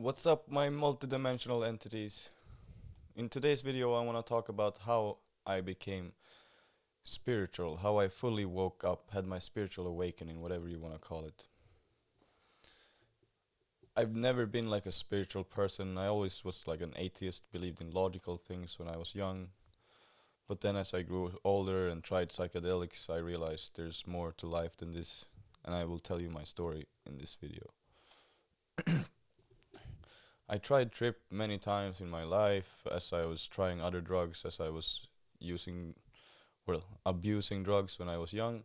What's up, my multidimensional entities? In today's video, I want to talk about how I became spiritual, how I fully woke up, had my spiritual awakening, whatever you want to call it. I've never been like a spiritual person. I always was like an atheist, believed in logical things when I was young. But then as I grew older and tried psychedelics, I realized there's more to life than this, and I will tell you my story in this video. I tried trip many times in my life as I was trying other drugs, as I was using, abusing drugs when I was young.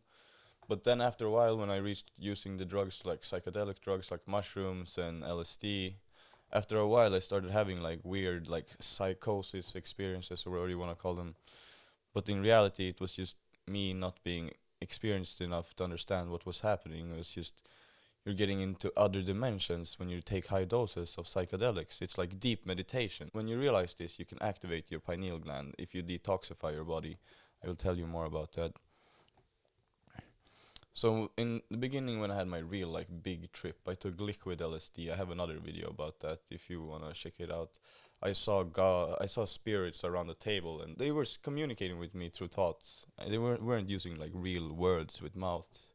But then after a while, when I reached using the drugs like psychedelic drugs like mushrooms and LSD, after a while I started having like weird like psychosis experiences or whatever you want to call them. But in reality, it was just me not being experienced enough to understand what was happening. It was just you're getting into other dimensions when you take high doses of psychedelics. It's like deep meditation. When you realize this, you can activate your pineal gland if you detoxify your body. I will tell you more about that. So in the beginning, when I had my real like big trip, I took liquid LSD. I have another video about that if you wanna check it out. I saw spirits around the table, and they were communicating with me through thoughts. They weren't using like real words with mouths.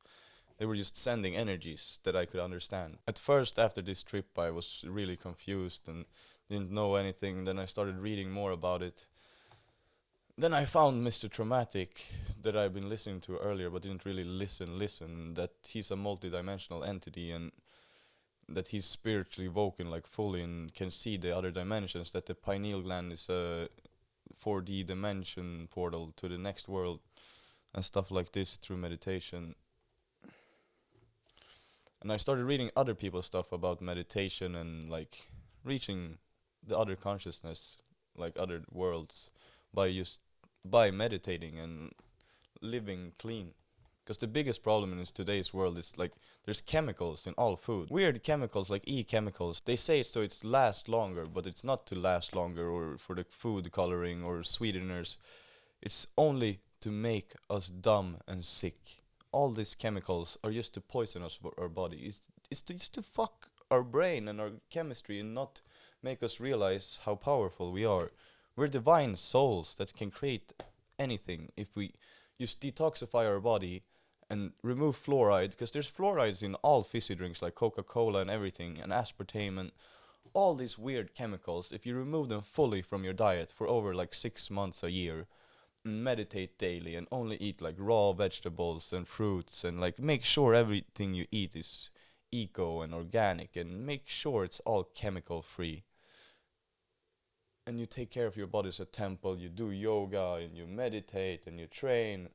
They were just sending energies that I could understand. At first, after this trip, I was really confused and didn't know anything. Then I started reading more about it. Then I found Mr. Traumatik that I've been listening to earlier, but didn't really listen. That he's a multi-dimensional entity and that he's spiritually woken like fully and can see the other dimensions. That the pineal gland is a 4D dimension portal to the next world and stuff like this through meditation. And I started reading other people's stuff about meditation and like reaching the other consciousness, like other worlds, by meditating and living clean. Because the biggest problem in today's world is like there's chemicals in all food. Weird chemicals like chemicals. They say it's so it's last longer, but it's not to last longer or for the food coloring or sweeteners. It's only to make us dumb and sick. All these chemicals are just to poison us, our body. Just to fuck our brain and our chemistry and not make us realize how powerful we are. We're divine souls that can create anything if we just detoxify our body and remove fluoride, because there's fluorides in all fizzy drinks like Coca-Cola and everything, and aspartame and all these weird chemicals. If you remove them fully from your diet for over like 6 months a year, meditate daily and only eat like raw vegetables and fruits and like make sure everything you eat is eco and organic and make sure it's all chemical free, and you take care of your body as a temple, you do yoga and you meditate and you train,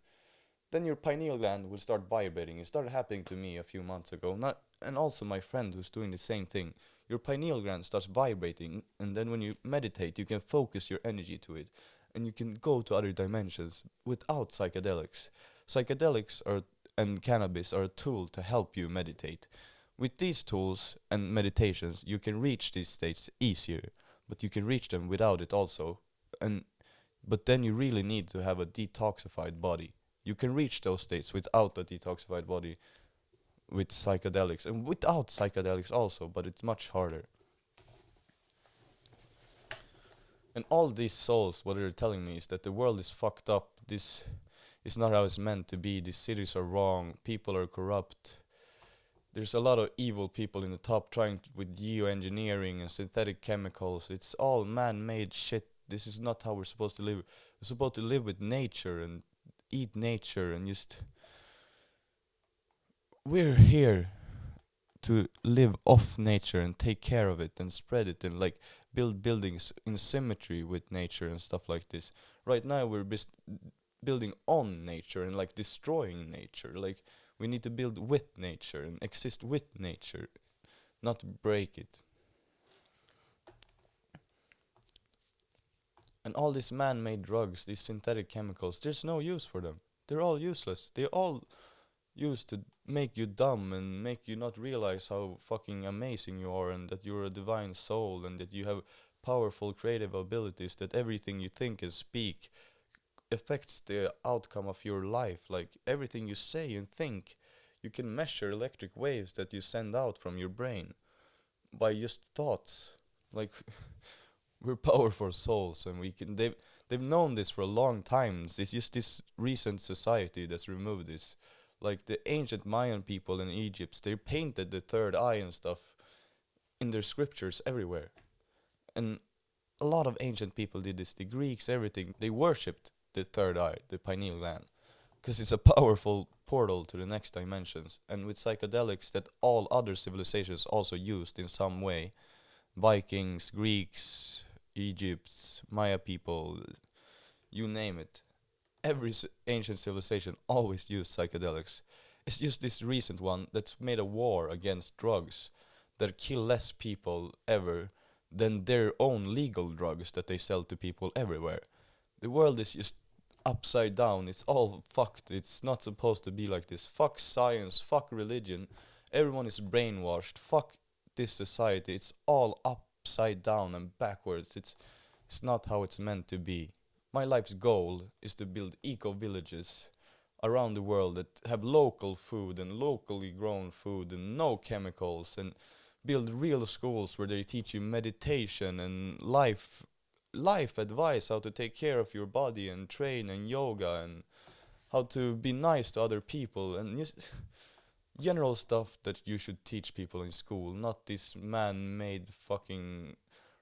then your pineal gland will start vibrating. It started happening to me a few months ago, not and also my friend who's doing the same thing. Your pineal gland starts vibrating, and then when you meditate you can focus your energy to it and you can go to other dimensions without psychedelics. Psychedelics are and cannabis are a tool to help you meditate. With these tools and meditations you can reach these states easier, but you can reach them without it also. And but then you really need to have a detoxified body. You can reach those states without a detoxified body with psychedelics and without psychedelics also, but it's much harder. And all these souls, what they're telling me is that the world is fucked up. This is not how it's meant to be. These cities are wrong. People are corrupt. There's a lot of evil people in the top trying with geoengineering and synthetic chemicals. It's all man-made shit. This is not how we're supposed to live. We're supposed to live with nature and eat nature and just we're here to live off nature and take care of it and spread it and like build buildings in symmetry with nature and stuff like this. Right now we're building on nature and like destroying nature. Like we need to build with nature and exist with nature, not break it. And all these man-made drugs, these synthetic chemicals, there's no use for them. They're all useless. They're all used to make you dumb and make you not realize how fucking amazing you are and that you're a divine soul and that you have powerful creative abilities, that everything you think and speak affects the outcome of your life. Like everything you say and think, you can measure electric waves that you send out from your brain. by just thoughts. Like we're powerful souls, and we can. They've known this for a long time. It's just this recent society that's removed this. Like the ancient Mayan people in Egypt, they painted the third eye and stuff in their scriptures everywhere. And a lot of ancient people did this. The Greeks, everything, they worshipped the third eye, the pineal gland, because it's a powerful portal to the next dimensions. And with psychedelics, that all other civilizations also used in some way, Vikings, Greeks, Egypt, Maya people, you name it. Every ancient civilization always used psychedelics. It's just this recent one that's made a war against drugs that kill less people ever than their own legal drugs that they sell to people everywhere. The world is just upside down. It's all fucked. It's not supposed to be like this. Fuck science. Fuck religion. Everyone is brainwashed. Fuck this society. It's all upside down and backwards. It's not how it's meant to be. My life's goal is to build eco villages around the world that have local food and locally grown food and no chemicals, and build real schools where they teach you meditation and life advice, how to take care of your body and train and yoga and how to be nice to other people, and just general stuff that you should teach people in school, not this man-made fucking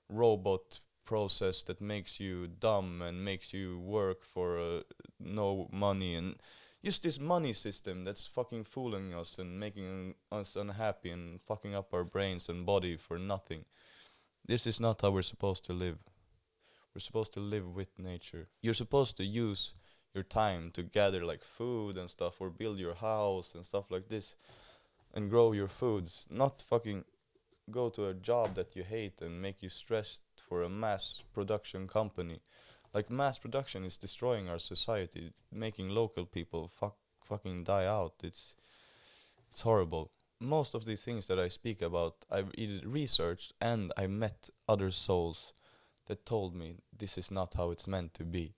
robot process that makes you dumb and makes you work for no money, and just this money system that's fucking fooling us and making us unhappy and fucking up our brains and body for nothing. This is not how we're supposed to live. We're supposed to live with nature. You're supposed to use your time to gather like food and stuff, or build your house and stuff like this, and grow your foods, not fucking go to a job that you hate and make you stressed for a mass production company. Like mass production is destroying our society, making local people fucking die out. It's horrible. Most of these things that I speak about, I've either researched and I met other souls that told me this is not how it's meant to be.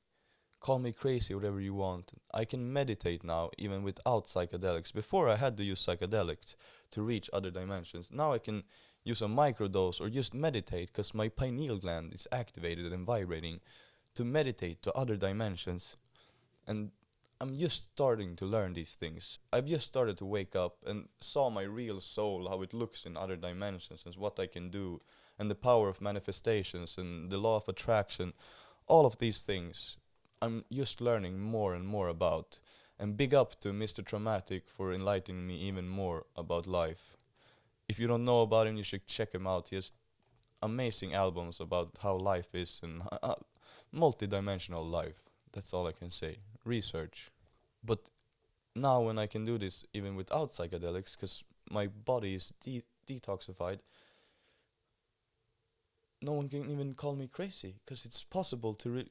Call me crazy, whatever you want. I can meditate now, even without psychedelics. Before I had to use psychedelics to reach other dimensions. Now I can use a microdose or just meditate because my pineal gland is activated and vibrating to meditate to other dimensions. And I'm just starting to learn these things. I've just started to wake up and saw my real soul, how it looks in other dimensions and what I can do, and the power of manifestations and the law of attraction. All of these things I'm just learning more and more about. And big up to Mr. Traumatik for enlightening me even more about life. If you don't know about him, you should check him out. He has amazing albums about how life is and multi-dimensional life. That's all I can say. Research. But now when I can do this even without psychedelics, because my body is detoxified, no one can even call me crazy, because it's possible to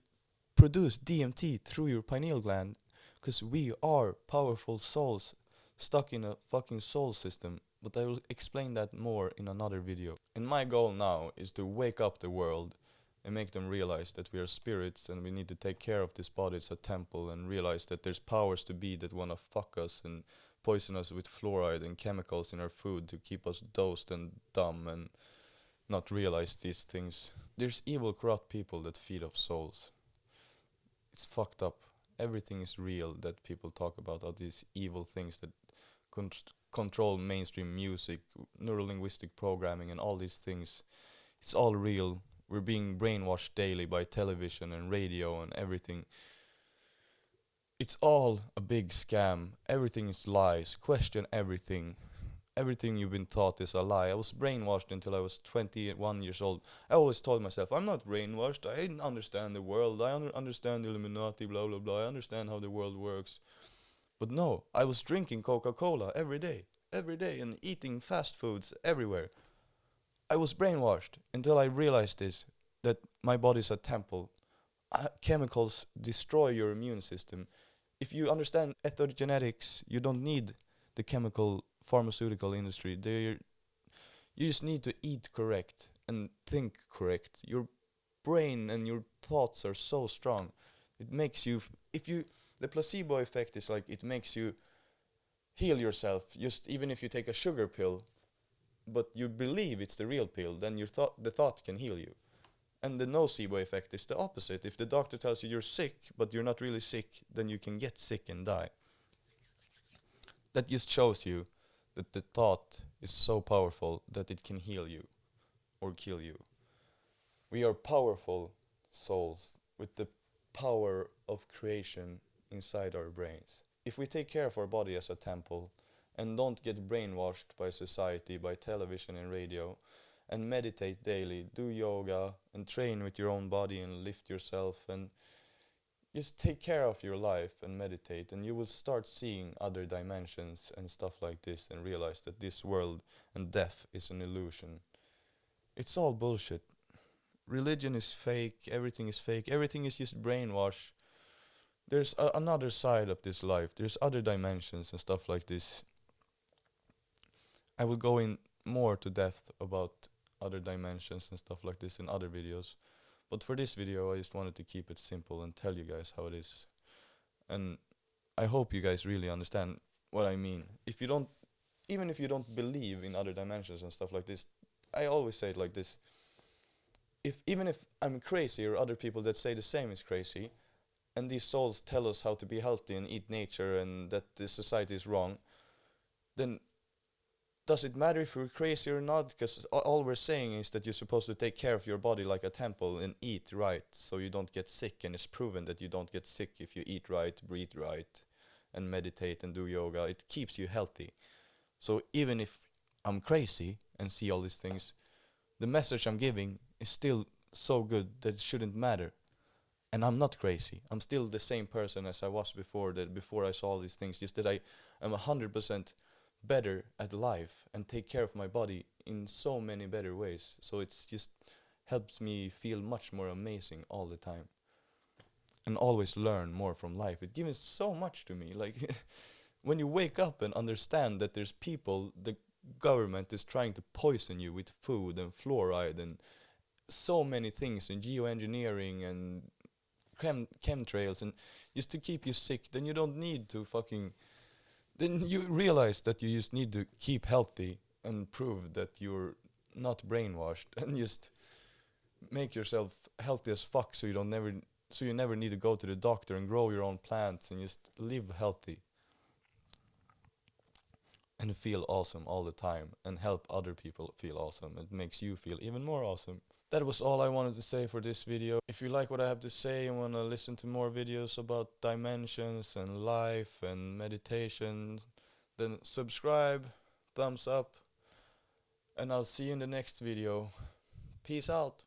produce DMT through your pineal gland, because we are powerful souls stuck in a fucking soul system. But I will explain that more in another video. And my goal now is to wake up the world and make them realize that we are spirits and we need to take care of this body as a temple, and realize that there's powers to be that want to fuck us and poison us with fluoride and chemicals in our food to keep us dosed and dumb and not realize these things. There's evil, corrupt people that feed off souls. It's fucked up. Everything is real that people talk about, all these evil things that control mainstream music, neurolinguistic programming, and all these things. It's all real. We're being brainwashed daily by television and radio and everything. It's all a big scam. Everything is lies. Question everything. Everything you've been taught is a lie. I was brainwashed until I was 21 years old. I always told myself, I'm not brainwashed. I understand the world. I understand the Illuminati, blah, blah, blah. I understand how the world works. But no, I was drinking Coca-Cola every day, and eating fast foods everywhere. I was brainwashed until I realized this, that my body's a temple. Chemicals destroy your immune system. If you understand ethogenetics, you don't need the chemical pharmaceutical industry. You just need to eat correct and think correct. Your brain and your thoughts are so strong. It makes you, the placebo effect is like it makes you heal yourself. Just even if you take a sugar pill, but you believe it's the real pill, then the thought can heal you. And the nocebo effect is the opposite. If the doctor tells you you're sick, but you're not really sick, then you can get sick and die. That just shows you that the thought is so powerful that it can heal you or kill you. We are powerful souls with the power of creation inside our brains. If we take care of our body as a temple and don't get brainwashed by society, by television and radio, and meditate daily, do yoga and train with your own body and lift yourself, and just take care of your life and meditate, and you will start seeing other dimensions and stuff like this and realize that this world and death is an illusion. It's all bullshit. Religion is fake, everything is fake, everything is just brainwash. There's another side of this life, there's other dimensions and stuff like this. I will go in more to depth about other dimensions and stuff like this in other videos. But for this video, I just wanted to keep it simple and tell you guys how it is. And I hope you guys really understand what I mean. If you don't, even if you don't believe in other dimensions and stuff like this, I always say it like this. Even if I'm crazy or other people that say the same is crazy, and these souls tell us how to be healthy and eat nature and that the society is wrong, then does it matter if we're crazy or not? Because all we're saying is that you're supposed to take care of your body like a temple and eat right so you don't get sick. And it's proven that you don't get sick if you eat right, breathe right, and meditate and do yoga. It keeps you healthy. So even if I'm crazy and see all these things, the message I'm giving is still so good that it shouldn't matter. And I'm not crazy. I'm still the same person as I was before I saw all these things. Just that I am 100% better at life and take care of my body in so many better ways. So it's just helps me feel much more amazing all the time and always learn more from life. It gives so much to me. Like when you wake up and understand that there's people, the government is trying to poison you with food and fluoride and so many things and geoengineering and chemtrails and just to keep you sick, then you don't need to fucking, then you realize that you just need to keep healthy and prove that you're not brainwashed and just make yourself healthy as fuck so you never need to go to the doctor and grow your own plants and just live healthy and feel awesome all the time and help other people feel awesome. It makes you feel even more awesome. That was all I wanted to say for this video. If you like what I have to say and want to listen to more videos about dimensions and life and meditation, then subscribe, thumbs up, and I'll see you in the next video. Peace out.